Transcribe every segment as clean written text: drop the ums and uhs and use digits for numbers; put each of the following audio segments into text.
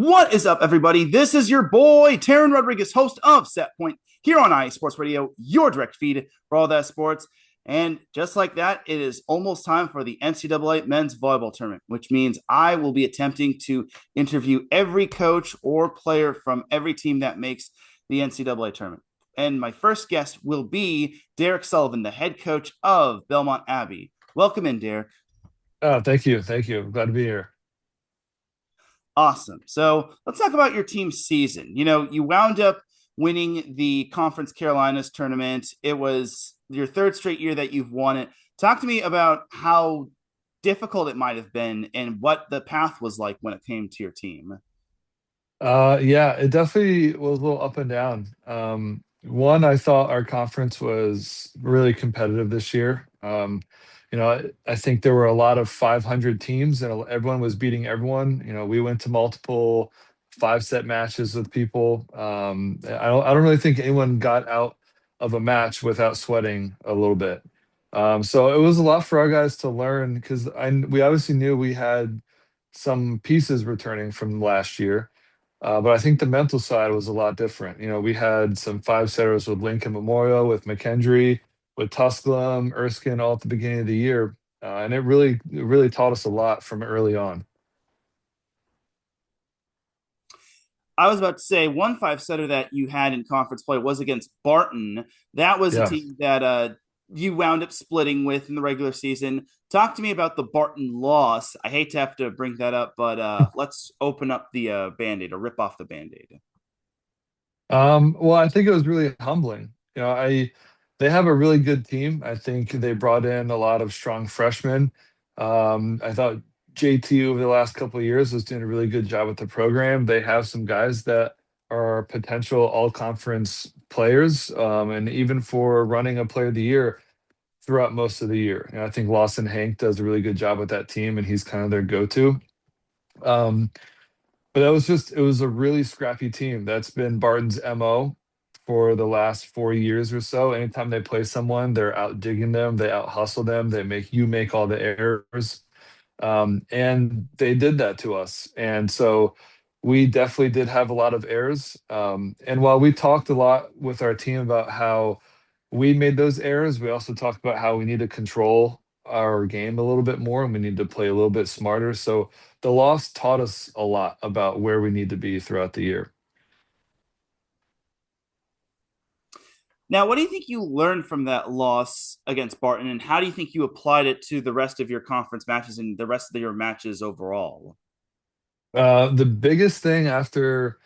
What is up, everybody? This is your boy, Teran Rodriguez, host of Set Point here on OATIZ Sports Radio, your direct feed for all that sports. And just like that, it is almost time for the NCAA men's volleyball tournament, which means I will be attempting to interview every coach or player from every team that makes the NCAA tournament. And my first guest will be Derek Sullivan, the head coach of Belmont Abbey. Welcome in, Derek. Oh, thank you. Thank you. Glad to be here. Awesome. So let's talk about your team's season. You wound up winning the Conference Carolinas tournament. It was your third straight year that you've won it. Talk to me about how difficult it might have been and what the path was like when it came to your team. Yeah, it definitely was a little up and down. One, I thought our conference was really competitive this year. I think there were a lot of 500 teams and everyone was beating everyone. We went to multiple five-set matches with people. I don't really think anyone got out of a match without sweating a little bit. So it was a lot for our guys to learn because we obviously knew we had some pieces returning from last year. But I think the mental side was a lot different. We had some five setters with Lincoln Memorial, with McKendree, with Tusculum, Erskine, all at the beginning of the year, and it really taught us a lot from early on. I was about to say one five setter that you had in conference play was against Barton. That was a Yeah. team that you wound up splitting with in the regular season. Talk to me about the Barton loss. I hate to have to bring that up, but let's open up the band-aid or rip off the band-aid. Well, I think it was really humbling. They have a really good team. I think they brought in a lot of strong freshmen. I thought JT over the last couple of years was doing a really good job with the program. They have some guys that are potential all-conference players, and even for running a player of the year throughout most of the year. I think Lawson Hank does a really good job with that team, and he's kind of their go-to. Um, but it was a really scrappy team. That's been Barton's MO for the last 4 years or so. Anytime they play someone, they're out digging them, they out hustle them, they make all the errors. And they did that to us. And so we definitely did have a lot of errors. And while we talked a lot with our team about how we made those errors, we also talked about how we need to control our game a little bit more and we need to play a little bit smarter. So the loss taught us a lot about where we need to be throughout the year. Now, what do you think you learned from that loss against Barton, and how do you think you applied it to the rest of your conference matches and the rest of your matches overall? The biggest thing after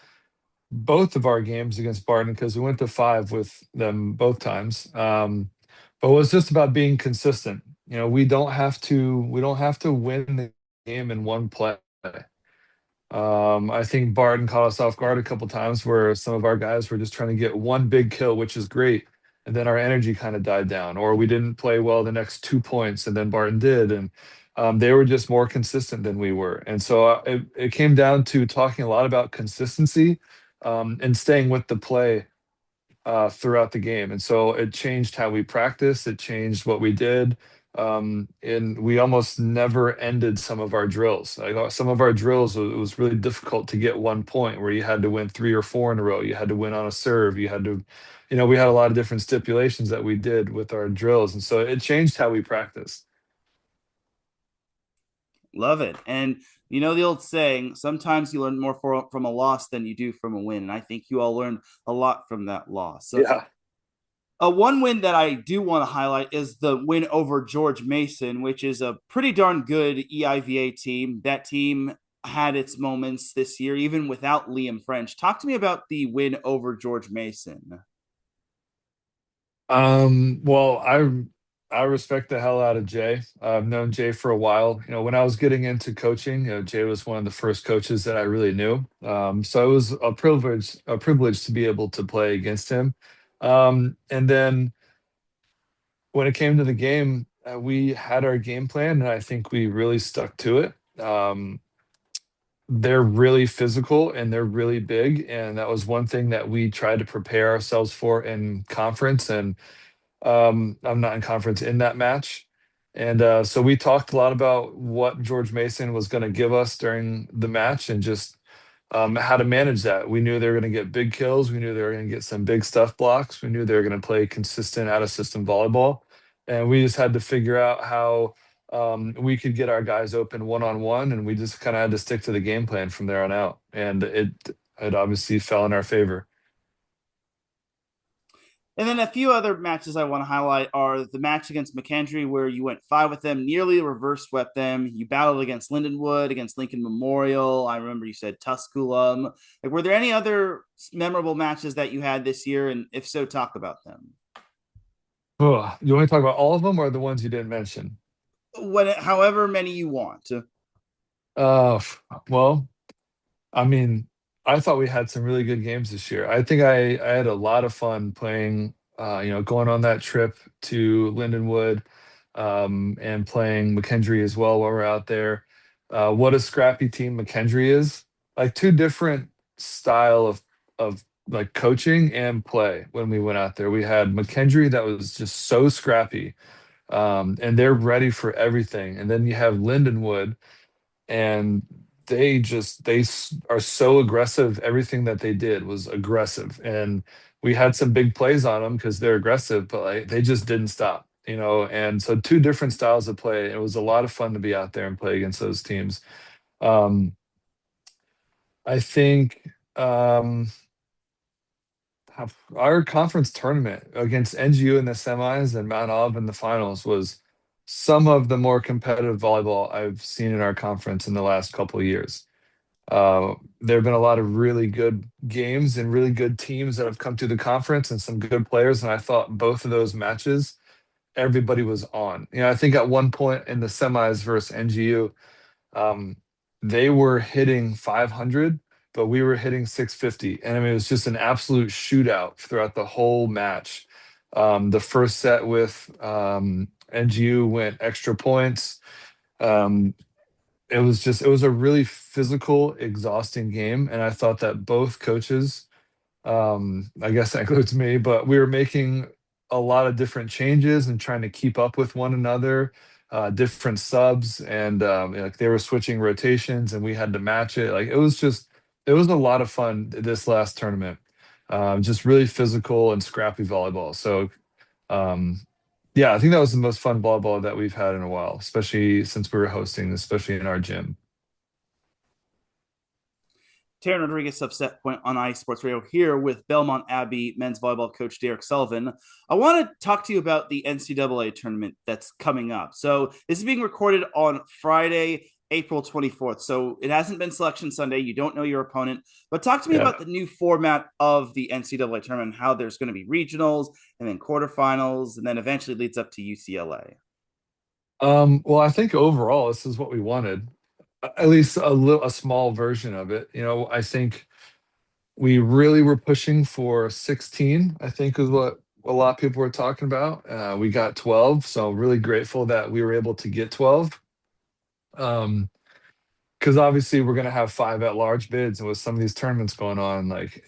both of our games against Barton, because we went to five with them both times, but it was just about being consistent. We don't have to win the game in one play. I think Barton caught us off guard a couple times where some of our guys were just trying to get one big kill, which is great. And then our energy kind of died down, or we didn't play well the next 2 points, and then Barton did. And they were just more consistent than we were. And so it came down to talking a lot about consistency and staying with the play throughout the game. And so it changed how we practiced, it changed what we did. And we almost never ended some of our drills. Like some of our drills, it was really difficult to get 1 point where you had to win three or four in a row. You had to win on a serve. We had a lot of different stipulations that we did with our drills. And so it changed how we practice. Love it. And you know the old saying, sometimes you learn more from a loss than you do from a win. And I think you all learned a lot from that loss. So, Yeah. one win that I do want to highlight is the win over George Mason, which is a pretty darn good EIVA team. That team had its moments this year, even without Liam French. Talk to me about the win over George Mason. Well, I respect the hell out of Jay. I've known Jay for a while. When I was getting into coaching, Jay was one of the first coaches that I really knew. So it was a privilege to be able to play against him. And then when it came to the game, we had our game plan, and I think we really stuck to it. They're really physical and they're really big, and that was one thing that we tried to prepare ourselves for in conference. And I'm not in conference in that match. And so we talked a lot about what George Mason was going to give us during the match and just how to manage that. We knew they were going to get big kills. We knew they were going to get some big stuff blocks. We knew they were going to play consistent out of system volleyball. And we just had to figure out how we could get our guys open one on one. And we just kind of had to stick to the game plan from there on out. And it obviously fell in our favor. And then a few other matches I want to highlight are the match against McKendree, where you went five with them, nearly reverse swept them. You battled against Lindenwood, against Lincoln Memorial. I remember you said Tusculum. Like, were there any other memorable matches that you had this year? And if so, talk about them. Ugh. You want to talk about all of them or the ones you didn't mention? However many you want. Uh, well, I mean, I thought we had some really good games this year. I think I had a lot of fun playing, going on that trip to Lindenwood, and playing McKendree as well while we're out there. What a scrappy team McKendree is. Like two different style of like coaching and play when we went out there. We had McKendree that was just so scrappy, and they're ready for everything. And then you have Lindenwood and are so aggressive. Everything that they did was aggressive, and we had some big plays on them because they're aggressive, but like they just didn't stop, and so two different styles of play. It was a lot of fun to be out there and play against those teams. um I think our conference tournament against NGU in the semis and Mount Olive in the finals was some of the more competitive volleyball I've seen in our conference in the last couple of years. There have been a lot of really good games and really good teams that have come through the conference and some good players. And I thought both of those matches, everybody was on. I think at one point in the semis versus NGU, um, they were hitting 500, but we were hitting 650. And I mean, it was just an absolute shootout throughout the whole match. The first set with NGU went extra points. Um, it was a really physical, exhausting game. And I thought that both coaches, I guess that includes me, but we were making a lot of different changes and trying to keep up with one another, different subs, and like they were switching rotations, and we had to match it. Like it was a lot of fun this last tournament. Just really physical and scrappy volleyball. So um, yeah, I think that was the most fun volleyball that we've had in a while, especially since we were hosting, especially in our gym. Teran Rodriguez of Set Point on Ice Sports Radio here with Belmont Abbey men's volleyball coach Derek Sullivan. I want to talk to you about the NCAA tournament that's coming up. So this is being recorded on Friday, April 24th. So it hasn't been Selection Sunday. You don't know your opponent. But talk to me Yeah. about the new format of the NCAA tournament, how there's going to be regionals and then quarterfinals, and then eventually leads up to UCLA. Well, I think overall this is what we wanted. At least a small version of it. I think we really were pushing for 16, I think is what a lot of people were talking about. We got 12, so really grateful that we were able to get 12. Um, because obviously we're gonna have five at large bids, and with some of these tournaments going on, like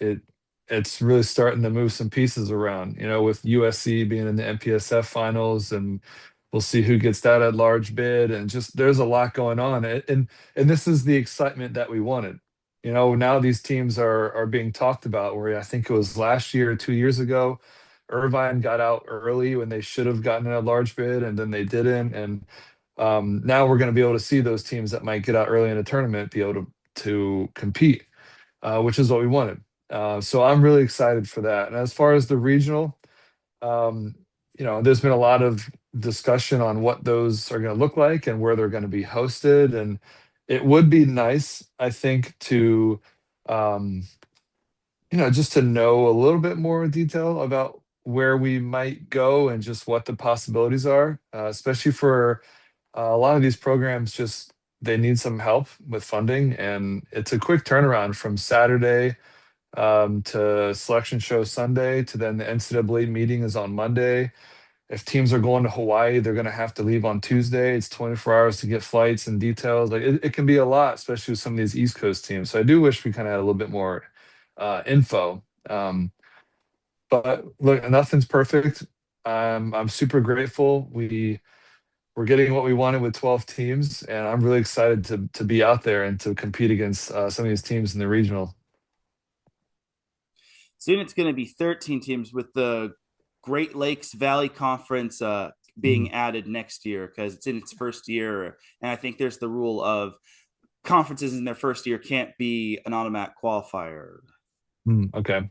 it's really starting to move some pieces around. With USC being in the MPSF finals, and we'll see who gets that at large bid, and just there's a lot going on, and this is the excitement that we wanted. Now these teams are being talked about. Where I think it was last year, 2 years ago, Irvine got out early when they should have gotten a large bid, and then they didn't, and now we're going to be able to see those teams that might get out early in a tournament be able to compete, which is what we wanted. So I'm really excited for that. And as far as the regional, um, there's been a lot of discussion on what those are going to look like and where they're going to be hosted. And it would be nice, I think, um, just to know a little bit more detail about where we might go and just what the possibilities are, especially for a lot of these programs. Just they need some help with funding, and it's a quick turnaround from Saturday to selection show Sunday to then the NCAA meeting is on Monday. If teams are going to Hawaii, they're going to have to leave on Tuesday. It's 24 hours to get flights and details. Like it can be a lot, especially with some of these East Coast teams. So I do wish we kind of had a little bit more info. But look, nothing's perfect. I'm super grateful. we're getting what we wanted with 12 teams, and I'm really excited to be out there and to compete against some of these teams in the regional. Soon it's going to be 13 teams with the Great Lakes Valley Conference Mhm. being added next year because it's in its first year. And I think there's the rule of conferences in their first year can't be an automatic qualifier. Okay.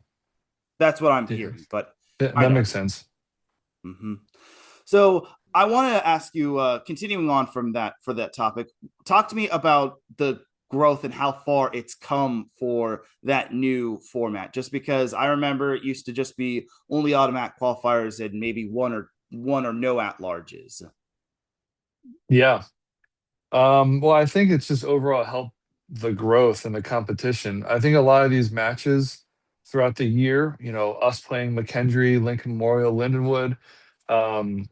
That's what I'm Yeah, hearing, but I that don't. makes sense. Mm-hmm. So I want to ask you, continuing on from that for that topic, talk to me about the growth and how far it's come for that new format. Just because I remember it used to just be only automatic qualifiers and maybe one or no at larges. Yeah. Well, I think it's just overall helped the growth and the competition. I think a lot of these matches throughout the year, us playing McKendree, Lincoln Memorial, Lindenwood, um,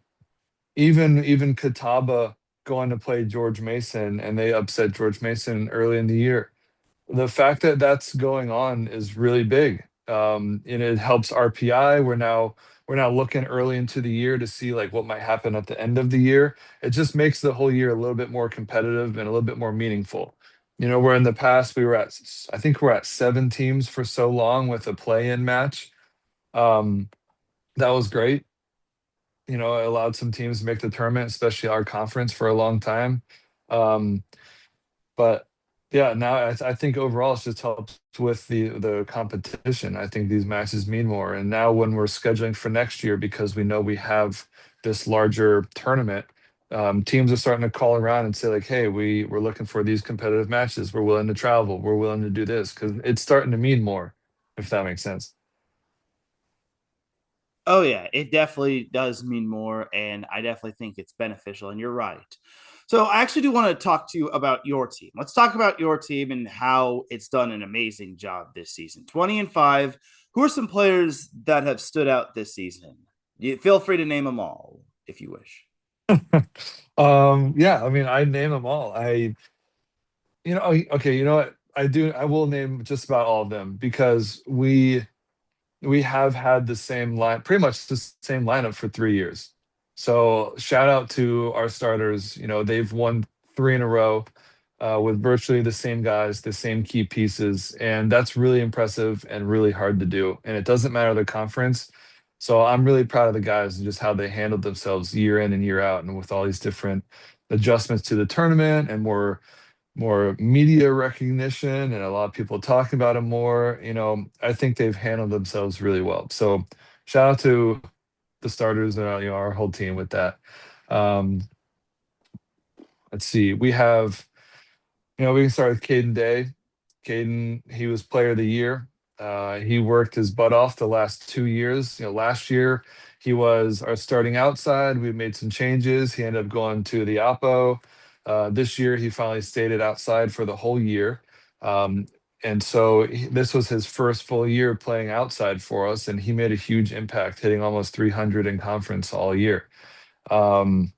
even Catawba going to play George Mason, and they upset George Mason early in the year. The fact that that's going on is really big. And it helps RPI. We're now looking early into the year to see like what might happen at the end of the year. It just makes the whole year a little bit more competitive and a little bit more meaningful. Where in the past I think we're at 7 teams for so long with a play-in match. Um, that was great. It allowed some teams to make the tournament, especially our conference for a long time. Um, but yeah, now I think overall it's just helped with the competition. I think these matches mean more. And now when we're scheduling for next year, because we know we have this larger tournament, teams are starting to call around and say like, "Hey, we're looking for these competitive matches. We're willing to travel. We're willing to do this," because it's starting to mean more, if that makes sense. Oh yeah, it definitely does mean more, and I definitely think it's beneficial. And you're right. So I actually do want to talk to you about your team. Let's talk about your team and how it's done an amazing job this season. 20-5. Who are some players that have stood out this season? You feel free to name them all if you wish. Yeah, I mean, I name them all. Okay, you know what? I will name just about all of them because we have had the same line, pretty much the same lineup for 3 years. So shout out to our starters. They've won 3 in a row with virtually the same guys, the same key pieces, and that's really impressive and really hard to do. And it doesn't matter the conference. So I'm really proud of the guys and just how they handled themselves year in and year out, and with all these different adjustments to the tournament and more media recognition and a lot of people talking about it more. I think they've handled themselves really well. So shout out to the starters and our whole team with that. Um, let's see. We can start with Caden Day. Caden, he was player of the year. He worked his butt off the last 2 years. Last year he was our starting outside. We made some changes. He ended up going to the Oppo. This year he finally stayed at outside for the whole year. Um, and so this was his first full year playing outside for us, and he made a huge impact, hitting almost 300 in conference all year. Um,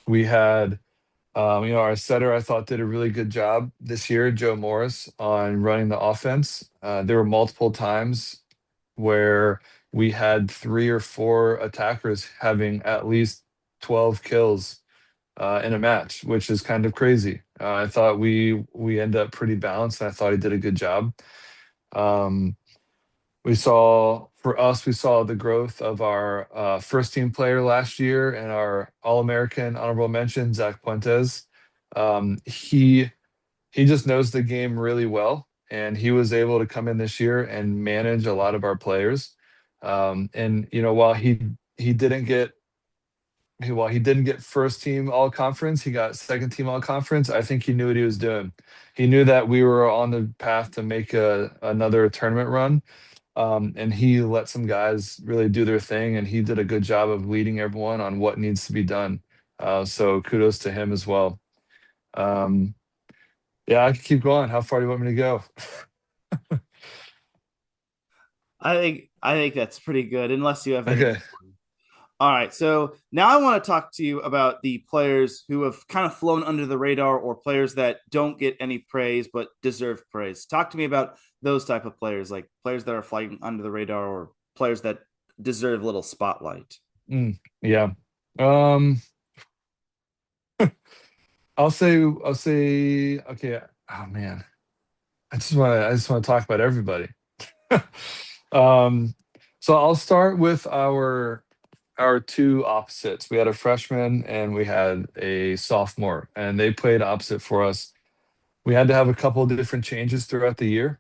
we had our setter, I thought, did a really good job this year, Joe Morris, on running the offense. There were multiple times where we had 3 or 4 attackers having at least 12 kills in a match, which is kind of crazy. I thought we ended up pretty balanced, and I thought he did a good job. Um, we saw the growth of our first team player last year and our All-American honorable mention, Zach Puentes. He just knows the game really well, and he was able to come in this year and manage a lot of our players. And while he didn't get first team all conference, he got second team all conference. I think he knew what he was doing. He knew that we were on the path to make another tournament run, and he let some guys really do their thing, and he did a good job of leading everyone on what needs to be done. So kudos to him as well. Um, yeah, I can keep going. How far do you want me to go? I think that's pretty good, unless you have any. Okay. All right, so now I want to talk to you about the players who have kind of flown under the radar or players that don't get any praise but deserve praise. Talk to me about those type of players, like players that are flying under the radar or players that deserve a little spotlight. Yeah. Um, I'll say okay. Oh man, I just want to talk about everybody. Um, so I'll start with our two opposites. We had a freshman and we had a sophomore, and they played opposite for us. We had to have a couple of different changes throughout the year.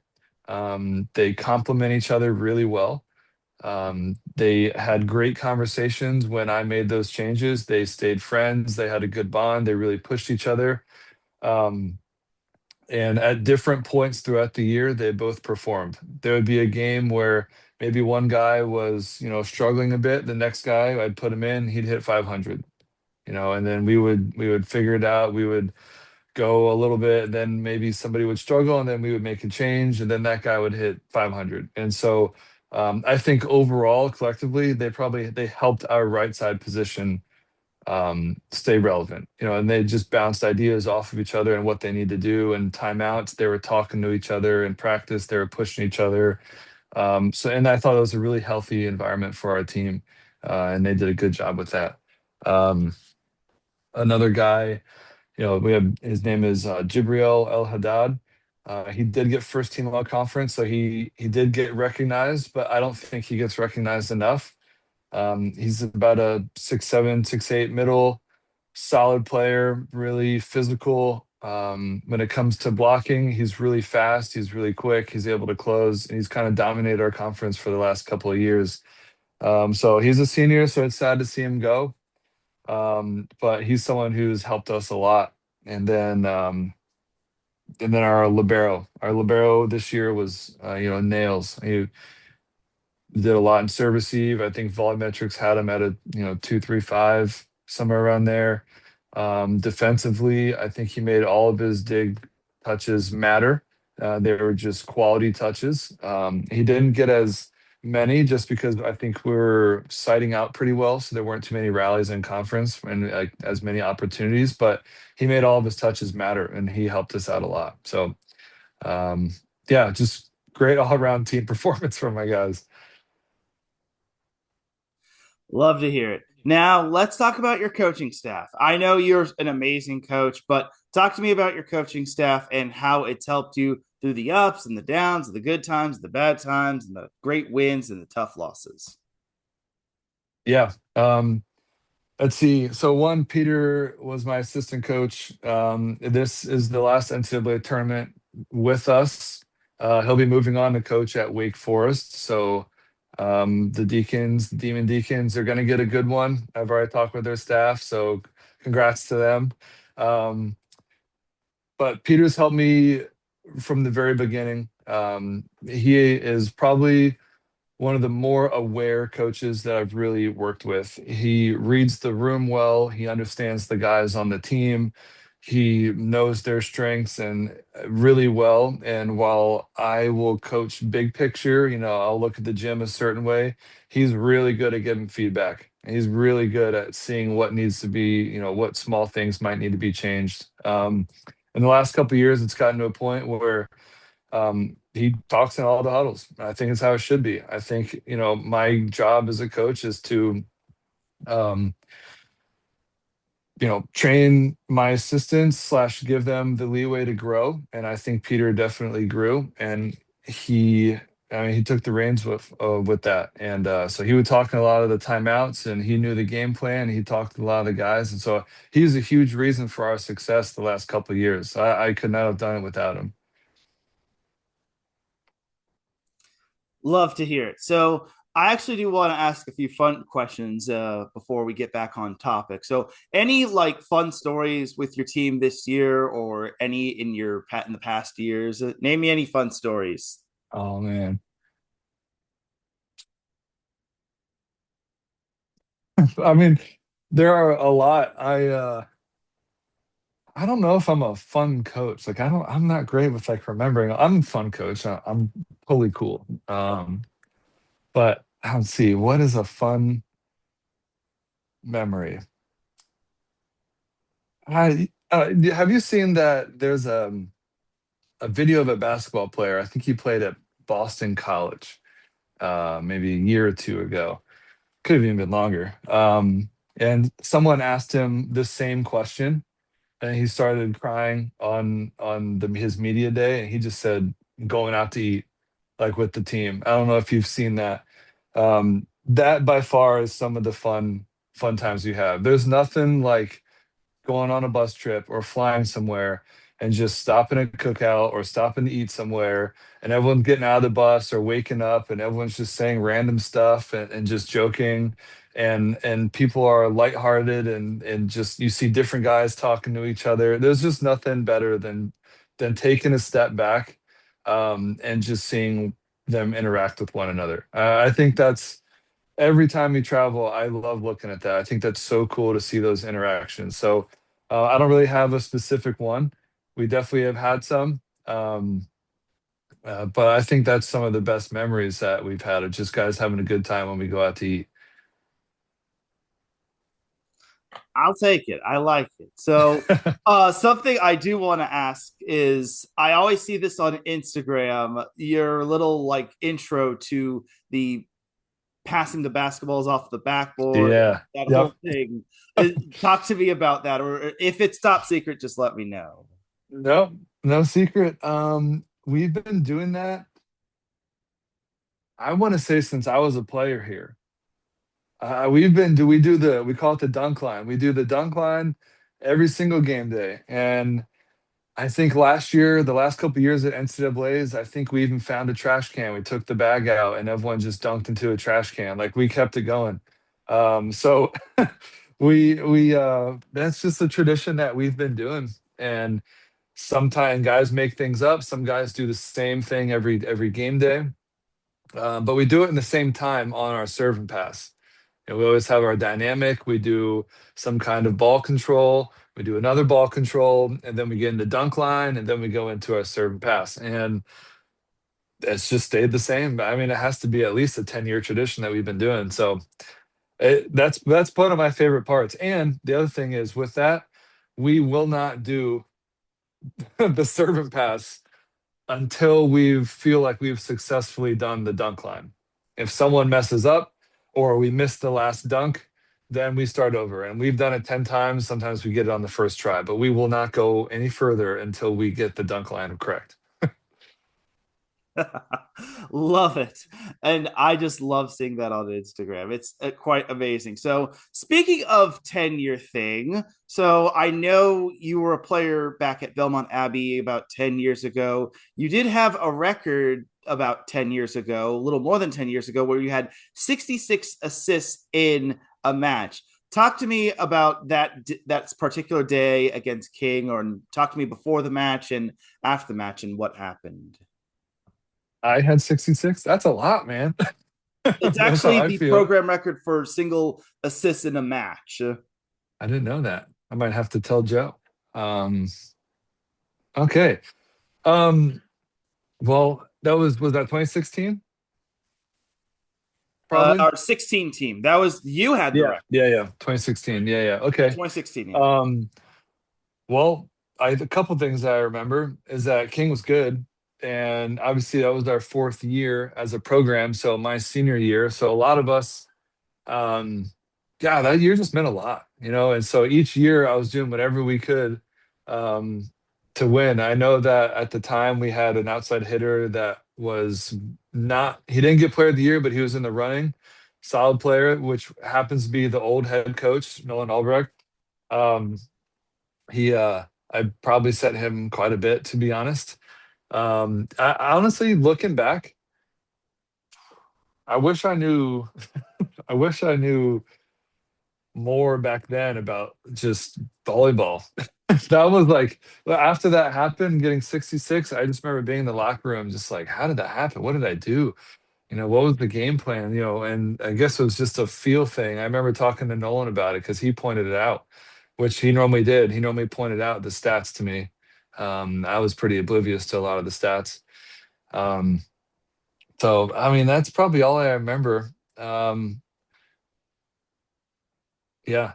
They complement each other really well. They had great conversations when I made those changes. They stayed friends. They had a good bond. They really pushed each other. Um, and at different points throughout the year, they both performed. There would be a game where maybe one guy was, struggling a bit. The next guy, I'd put him in, he'd hit 500, and then we would figure it out. We would go a little bit, then maybe somebody would struggle, and then we would make a change, and then that guy would hit 500. And so I think overall, collectively, they helped our right side position stay relevant, and they just bounced ideas off of each other and what they need to do. And timeouts, they were talking to each other. In practice, they were pushing each other. And I thought it was a really healthy environment for our team, and they did a good job with that. Um, Another guy, we have his name is Jibriel El Haddad. He did get first team all conference, so he did get recognized, but I don't think he gets recognized enough. He's about a 6'7", 6'8" middle, solid player, really physical. When it comes to blocking, he's really fast, he's really quick, he's able to close, and he's kind of dominated our conference for the last couple of years. So he's a senior, so it's sad to see him go. But he's someone who's helped us a lot. And then our libero this year was nails. He did a lot in serve receive. I think volumetrics had him at a 2.35, somewhere around there. Defensively, I think he made all of his dig touches matter. They were just quality touches. He didn't get as many just because I think we were sighting out pretty well, so there weren't too many rallies in conference and like as many opportunities. But he made all of his touches matter, and he helped us out a lot. So um, yeah, just great all around team performance from my guys. Love to hear it. Now, let's talk about your coaching staff. I know you're an amazing coach, but talk to me about your coaching staff and how it's helped you through the ups and the downs, the good times, the bad times, and the great wins and the tough losses. Yeah. Let's see. So one, Peter was my assistant coach. This is the last NCAA tournament with us. He'll be moving on to coach at Wake Forest. So the Deacons, Demon Deacons, are going to get a good one. I've already talked with their staff, so congrats to them. Um, but Peter's helped me from the very beginning. He is probably one of the more aware coaches that I've really worked with. He reads the room well, he understands the guys on the team, he knows their strengths and really well. And while I will coach big picture, I'll look at the gym a certain way, he's really good at giving feedback. He's really good at seeing what needs to be, what small things might need to be changed. In the last couple of years, it's gotten to a point where he talks in all the huddles. I think it's how it should be. I think, my job as a coach is to, um, train my assistants slash give them the leeway to grow. And I think Peter definitely grew, and he took the reins with that. And so he would talk in a lot of the timeouts, and he knew the game plan. He talked to a lot of the guys, and so he's a huge reason for our success the last couple of years. I could not have done it without him. Love to hear it. So, I actually do want to ask a few fun questions before we get back on topic. So, any like fun stories with your team this year, or any in the past years? Name me any fun stories. Oh man. I mean, there are a lot. I don't know if I'm a fun coach. Like I'm not great with like remembering. I'm a fun coach. I'm totally cool. But let's see, what is a fun memory? Have you seen that there's a video of a basketball player. I think he played at Boston College maybe a year or two ago. Could have even been longer. And someone asked him the same question, and he started crying on his media day, and he just said going out to eat, like with the team. I don't know if you've seen that. That by far is some of the fun times you have. There's nothing like going on a bus trip or flying somewhere and just stopping at a cookout or stopping to eat somewhere, and everyone's getting out of the bus or waking up and everyone's just saying random stuff and just joking, and people are lighthearted, and just you see different guys talking to each other. There's just nothing better than taking a step back, and just seeing them interact with one another. I think that's every time you travel, I love looking at that. I think that's so cool to see those interactions. So I don't really have a specific one. We definitely have had some, but I think that's some of the best memories that we've had of just guys having a good time when we go out to eat. I'll take it. I like it. So, something I do want to ask is I always see this on Instagram, your little like intro to the passing the basketballs off the backboard, Yeah. that Yep. whole thing. Talk to me about that, or if it's top secret, just let me know. No, no secret. We've been doing that. I want to say since I was a player here. We do we call it the dunk line. We do the dunk line every single game day. And I think last year, the last couple of years at NCAA's, I think we even found a trash can. We took the bag out and everyone just dunked into a trash can. Like we kept it going. So we that's just a tradition that we've been doing. And sometimes guys make things up. Some guys do the same thing every game day. But we do it in the same time on our serve and pass. And we always have our dynamic. We do some kind of ball control. We do another ball control, and then we get into dunk line, and then we go into our serve and pass. And it's just stayed the same. I mean, it has to be at least a 10-year tradition that we've been doing. So that's one of my favorite parts. And the other thing is with that, we will not do the serve and pass until we feel like we've successfully done the dunk line. If someone messes up or we miss the last dunk, then we start over. And we've done it 10 times. Sometimes we get it on the first try, but we will not go any further until we get the dunk line correct. Love it. And I just love seeing that on Instagram. It's quite amazing. So, speaking of 10-year thing, so I know you were a player back at Belmont Abbey about 10 years ago. You did have a record about 10 years ago, a little more than 10 years ago, where you had 66 assists in a match. Talk to me about that particular day against King, or talk to me before the match and after the match and what happened. I had 66. That's a lot, man. It's That's how actually I the feel. program record for single assists in a match. I didn't know that. I might have to tell Joe. Um, okay. Um, well, was that 2016? Probably. Our 16 team. That was you had the Yeah, record. yeah, yeah. 2016. Yeah, yeah. Yeah, Okay. 2016. Yeah. Um, well, a couple things that I remember is that King was good, and obviously that was our fourth year as a program, so my senior year. So a lot of us, um, yeah, that year just meant a lot, you know. And so each year I was doing whatever we could, um, to win. I know that at the time we had an outside hitter that was not, he didn't get player of the year, but he was in the running, solid player, which happens to be the old head coach, Nolan Albrecht. Um, he I probably set him quite a bit, to be honest. I honestly, looking back, I wish I knew I wish I knew more back then about just volleyball. That was like after that happened, getting 66, I just remember being in the locker room just like, how did that happen? What did I do? You know, what was the game plan? You know, and I guess it was just a feel thing. I remember talking to Nolan about it because he pointed it out, which he normally did. He normally pointed out the stats to me. I was pretty oblivious to a lot of the stats. Um, so I mean, that's probably all I remember. Yeah,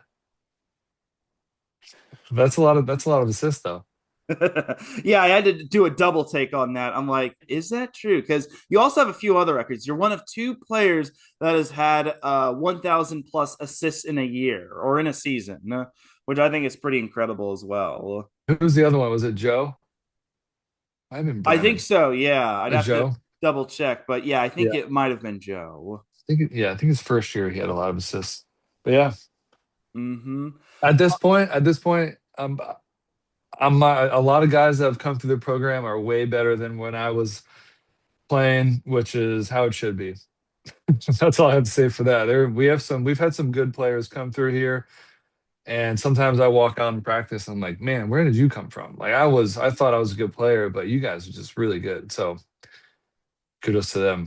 that's a lot of assists though. Yeah, I had to do a double take on that. I'm like, is that true? Because you also have a few other records. You're one of two players that has had 1,000 plus assists in a year or in a season, which I think is pretty incredible as well. Who was the other one? Was it Joe? I've been I think Brennan. so. Yeah, I'd have to Joe? double check, but yeah, I think Yeah. it might have been Joe. I think his first year he had a lot of assists. But yeah, Hmm. at this point, a lot of guys that have come through the program are way better than when I was playing, which is how it should be. That's all I have to say for that. We've had some good players come through here, and sometimes I walk out in practice and I'm like, man, where did you come from? Like I thought I was a good player, but you guys are just really good. So kudos to them.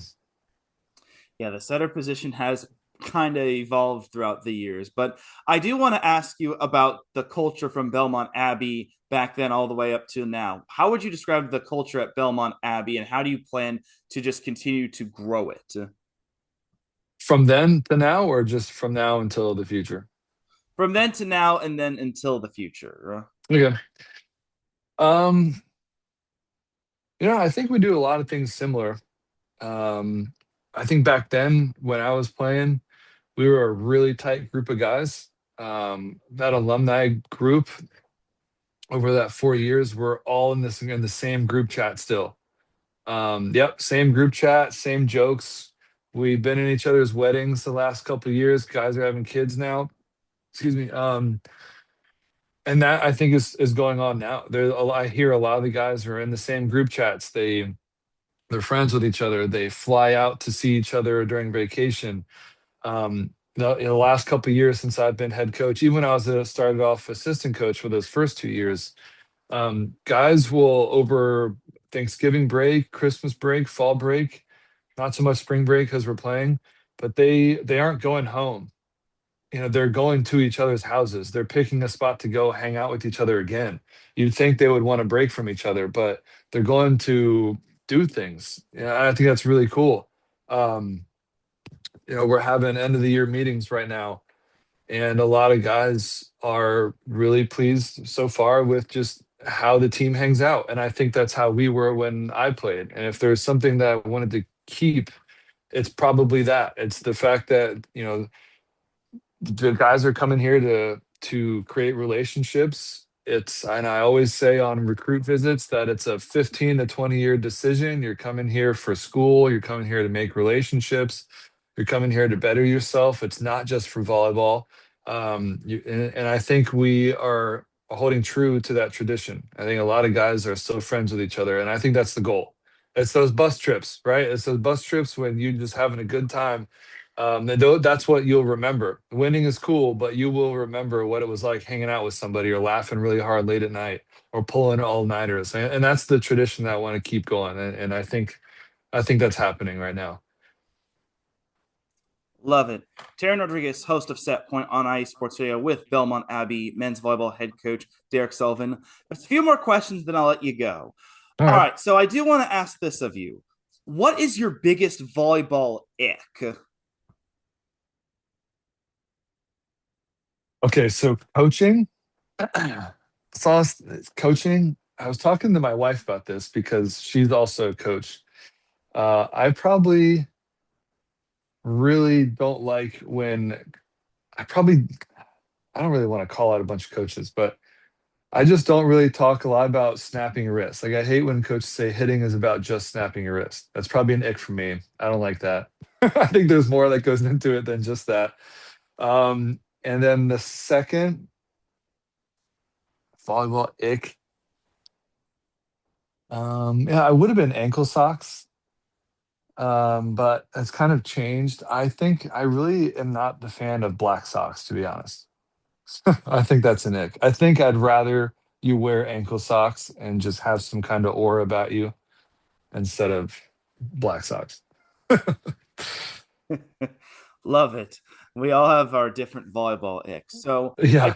Yeah, the setter position has kind of evolved throughout the years, but I do want to ask you about the culture from Belmont Abbey back then all the way up to now. How would you describe the culture at Belmont Abbey, and how do you plan to just continue to grow it From then to now, or just from now until the future? from then to now and then until the future? Okay. Um, I think we do a lot of things similar. Um, I think back then when I was playing, we were a really tight group of guys. That alumni group over that 4 years, we're all in the same group chat still. Yep, same group chat, same jokes. We've been in each other's weddings the last couple of years. Guys are having kids now. Excuse me. And that I think is going on now. I hear a lot of the guys are in the same group chats. They're friends with each other. They fly out to see each other during vacation. In the last couple of years since I've been head coach, even when I was started off assistant coach for those first 2 years, guys will over Thanksgiving break, Christmas break, fall break, not so much spring break because we're playing, but they aren't going home. They're going to each other's houses. They're picking a spot to go hang out with each other again. You'd think they would want to break from each other, but they're going to do things. I think that's really cool. Um, we're having end of the year meetings right now, and a lot of guys are really pleased so far with just how the team hangs out. And I think that's how we were when I played. And if there's something that I wanted to keep, it's probably that. It's the fact that, the guys are coming here to create relationships. And I always say on recruit visits that it's a 15 to 20-year decision. You're coming here for school, you're coming here to make relationships, you're coming here to better yourself. It's not just for volleyball. And I think we are holding true to that tradition. I think a lot of guys are still friends with each other, and I think that's the goal. It's those bus trips, right? It's those bus trips when you're just having a good time. That's what you'll remember. Winning is cool, but you will remember what it was like hanging out with somebody or laughing really hard late at night or pulling all-nighters. And that's the tradition that I want to keep going. And I think that's happening right now. Love it. Teran Rodriguez, host of Set Point on Ice Sports Radio with Belmont Abbey men's volleyball head coach Derek Sullivan. There's a few more questions, then I'll let you go. All All right. right, so I do want to ask this of you. What is your biggest volleyball ick? Okay, so coaching. Saw coaching. I was talking to my wife about this because she's also a coach. I probably really don't like when I don't really want to call out a bunch of coaches, but I just don't really talk a lot about snapping your wrist. Like I hate when coaches say hitting is about just snapping your wrist. That's probably an ick for me. I don't like that. I think there's more that goes into it than just that. And then the second volleyball ick. Yeah, I would have been ankle socks. But it's kind of changed. I think I really am not the fan of black socks, to be honest. I think that's an ick. I think I'd rather you wear ankle socks and just have some kind of aura about you instead of black socks. Love it. We all have our different volleyball icks. So Yeah. I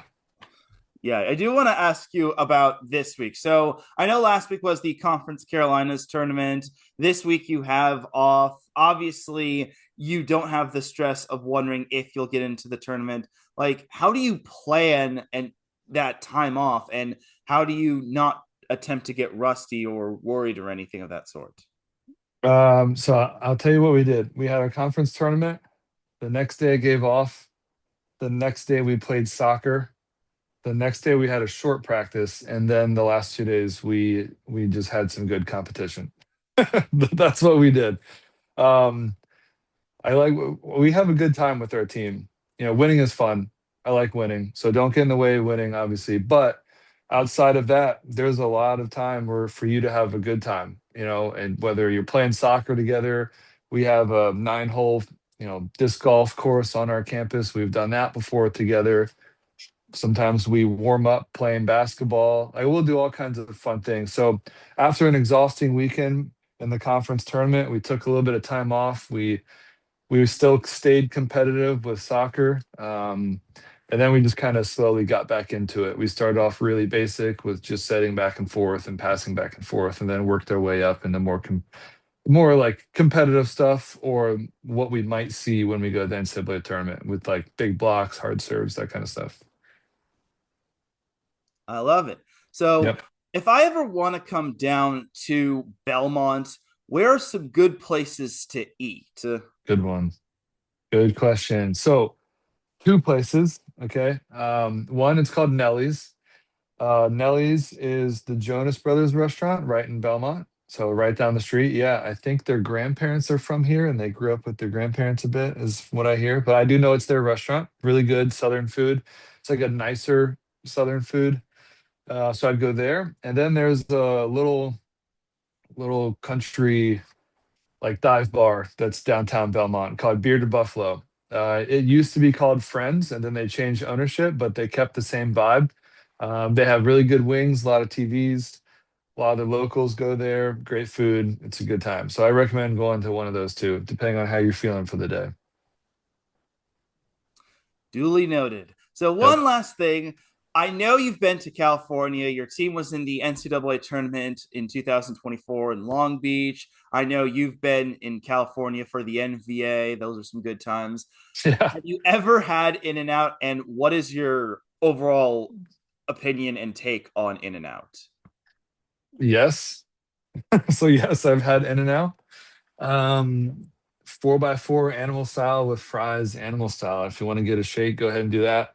Yeah, I do want to ask you about this week. So I know last week was the Conference Carolinas tournament. This week you have off. Obviously, you don't have the stress of wondering if you'll get into the tournament. Like, how do you plan and that time off, and how do you not attempt to get rusty or worried or anything of that sort? So I'll tell you what we did. We had our conference tournament. The next day I gave off. The next day we played soccer. The next day we had a short practice, and then the last 2 days we just had some good competition. That's what we did. Um, I like we have a good time with our team. Winning is fun. I like winning, so don't get in the way of winning, obviously. But outside of that, there's a lot of time where for you to have a good time. And whether you're playing soccer together, we have a 9-hole, disc golf course on our campus. We've done that before together. Sometimes we warm up playing basketball. I will do all kinds of fun things. So after an exhausting weekend in the conference tournament, we took a little bit of time off. We still stayed competitive with soccer. And then we just kind of slowly got back into it. We started off really basic with just setting back and forth and passing back and forth, and then worked our way up into more like competitive stuff, or what we might see when we go to the NCAA tournament with like big blocks, hard serves, that kind of stuff. I love it. So Yep. if I ever want to come down to Belmont, where are some good places to eat? Good one. Good question. So, two places. Okay. One, it's called Nellie's. Nellie's is the Jonas Brothers restaurant right in Belmont. So, right down the street. Yeah. I think their grandparents are from here and they grew up with their grandparents a bit, is what I hear. But I do know it's their restaurant. Really good Southern food. It's like a nicer Southern food. So, I'd go there. And then there's a little country like dive bar that's downtown Belmont called Bearded Buffalo. It used to be called Friends, and then they changed ownership, but they kept the same vibe. They have really good wings, a lot of TVs, a lot of the locals go there. Great food. It's a good time. So I recommend going to one of those two, depending on how you're feeling for the day. Duly noted. So Yep. one last thing. I know you've been to California. Your team was in the NCAA tournament in 2024 in Long Beach. I know you've been in California for the NVA. Those are some good times. Yeah. Have you ever had In and Out, and what is your overall opinion and take on In and Out? Yes. So yes, I've had In-N-Out. 4x4 animal style with fries, animal style. If you want to get a shake, go ahead and do that.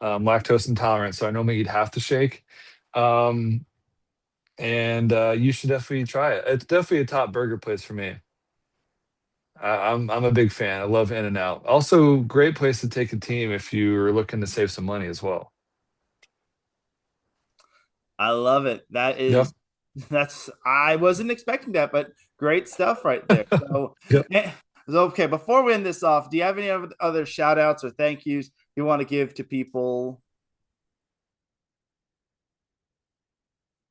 Lactose intolerant, so I normally eat half the shake. Um, and you should definitely try it. It's definitely a top burger place for me. I'm a big fan. I love In and Out. Also, great place to take a team if you're looking to save some money as well. I love it. That Yep. is that's I wasn't expecting that, but great stuff right there. So, Yep. okay, before we end this off, do you have any other shout outs or thank yous you want to give to people?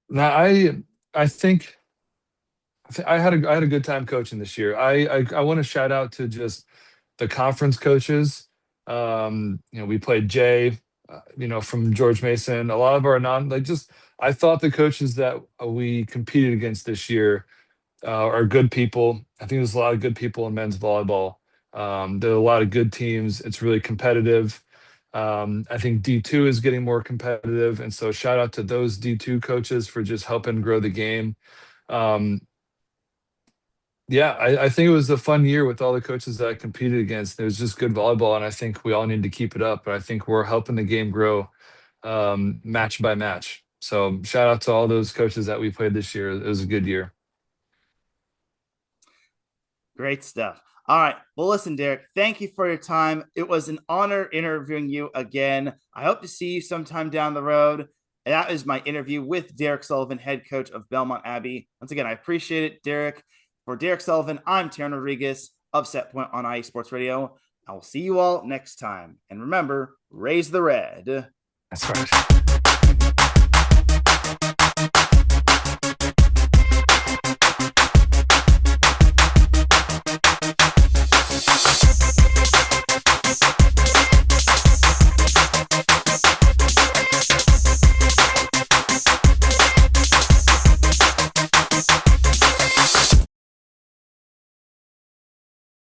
Now I think I had a good time coaching this year. I want to shout out to just the conference coaches. We played Jay, from George Mason. A lot of our non like just I thought the coaches that we competed against this year are good people. I think there's a lot of good people in men's volleyball. There are a lot of good teams. It's really competitive. I think D2 is getting more competitive, and so shout out to those D2 coaches for just helping grow the game. Um, yeah, I think it was a fun year with all the coaches that I competed against. It was just good volleyball, and I think we all need to keep it up. But I think we're helping the game grow match by match. So shout out to all those coaches that we played this year. It was a good year. Great stuff. All right. Well, listen, Derek, thank you for your time. It was an honor interviewing you again. I hope to see you sometime down the road. And that is my interview with Derek Sullivan, head coach of Belmont Abbey. Once again, I appreciate it, Derek. For Derek Sullivan, I'm Teran Rodriguez of Set Point on IE Sports Radio. I will see you all next time. And remember, raise the red. That's right.